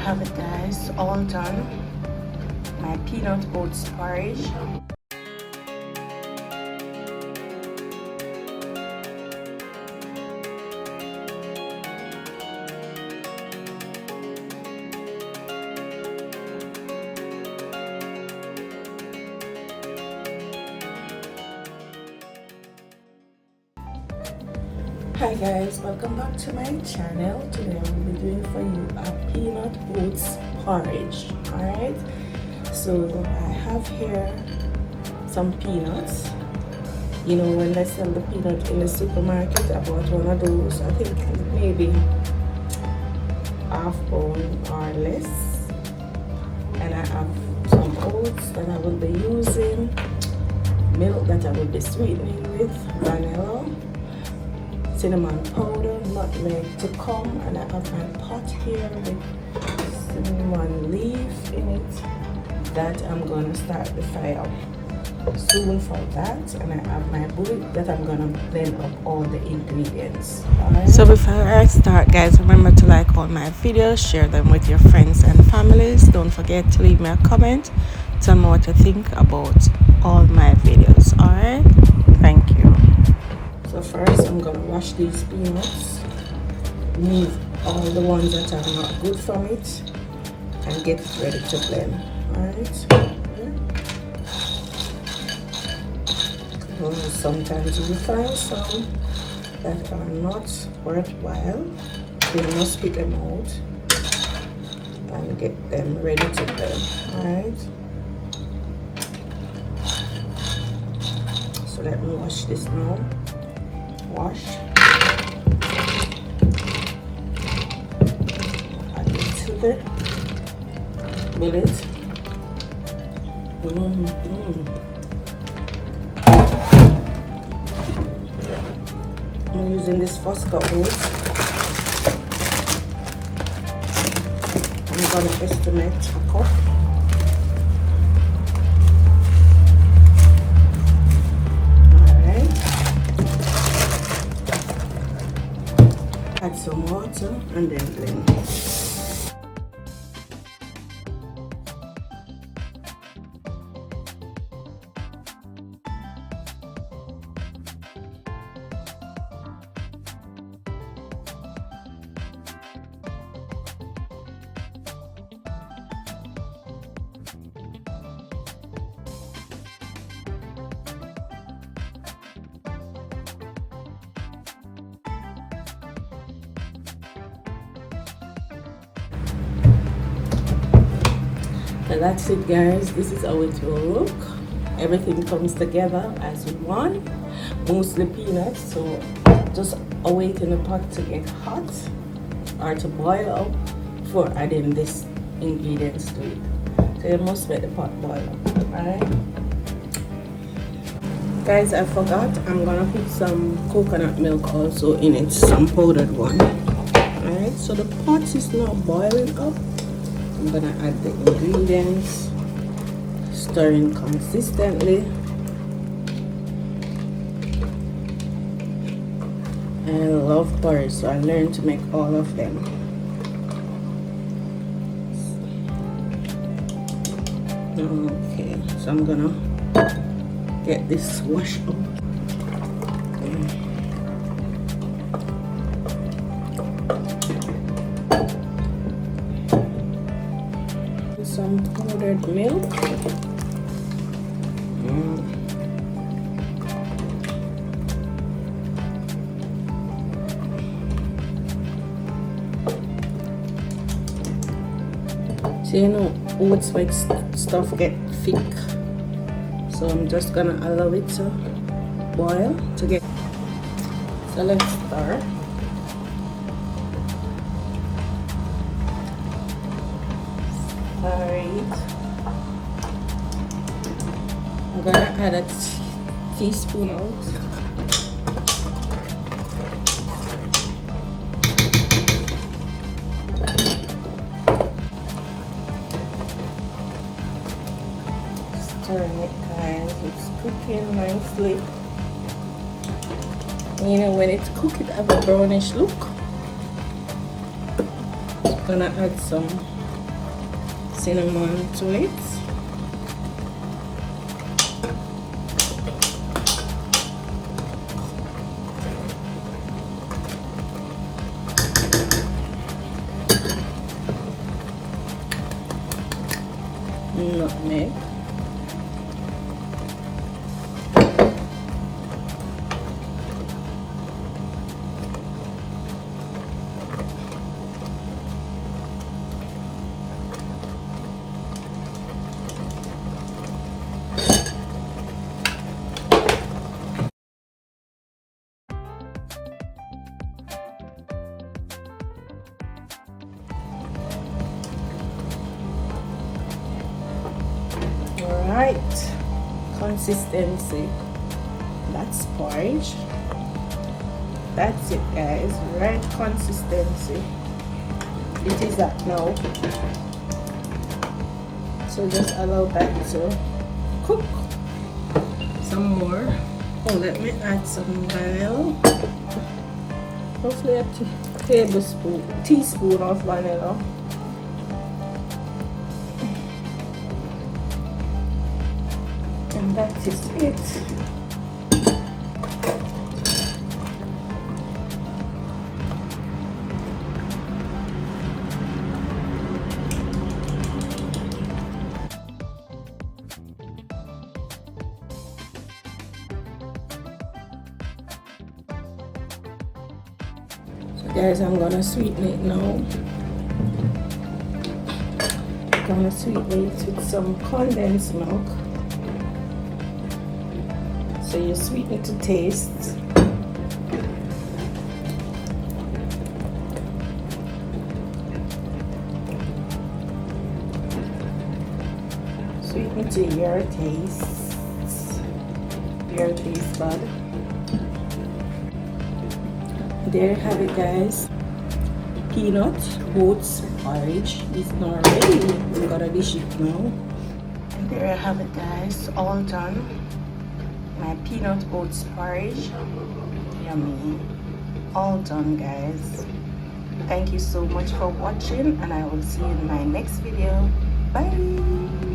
have it, guys, all done. My peanut oats porridge. Hi guys, welcome back to my channel. Today I will be doing for you a peanut oats porridge. Alright, so I have here some peanuts. You know, when they sell the peanut in the supermarket, I bought one of those. I think maybe half pound or less. And I have some oats that I will be using, milk that I will be sweetening with, vanilla, cinnamon powder, nutmeg to come, and I have my pot here with cinnamon leaf in it that I'm gonna start the fire soon for that. And I have my bullet that I'm gonna blend up all the ingredients. Right. So before I start, guys, remember to like all my videos, share them with your friends and families. Don't forget to leave me a comment, tell me what you think about all my videos. Alright, thank you. So first I'm gonna wash these peanuts, remove all the ones that are not good from it, and get it ready to blend. Alright. Sometimes you will find some that are not worthwhile. You must pick them out and get them ready to blend. Alright. So let me wash this now. Wash, add it to the bullet. I'm using this Fosca oats. I'm gonna estimate a cup. Add some water and then blend. And that's it, guys. This is how it will look. Everything comes together as you want. Mostly peanuts, so just await in the pot to get hot or to boil up before adding these ingredients to it. So you must let the pot boil up. Alright, guys, I forgot, I'm gonna put some coconut milk also in it, some powdered one. Alright, so the pot is now boiling up. I'm gonna add the ingredients, stirring consistently. I love porridge, so I learned to make all of them. Okay, so I'm gonna get this washed up. Some powdered milk. So you know, oats make stuff get thick. So I'm just gonna allow it to boil to get. So let's start. Alright, I'm gonna add a teaspoon out. Stirring it, guys. It's cooking nicely. You know, when it's cooked, it have a brownish look. I'm gonna add some cinnamon to it. Nutmeg. Right, consistency. That's porridge. That's it, guys. Right consistency. It is that now. So just allow that to cook some more. Oh, let me add some vanilla. Roughly a teaspoon of vanilla. And that is it. So guys, I'm gonna sweeten it now. I'm gonna sweeten it with some condensed milk. So you sweeten it to taste. Sweeten to your taste bud. There you have it, guys. Peanut oats porridge is now ready. We gotta dish it now. And there you have it, guys, all done. My peanut oats porridge, yummy, all done, guys. Thank you so much for watching, and I will see you in my next video. Bye.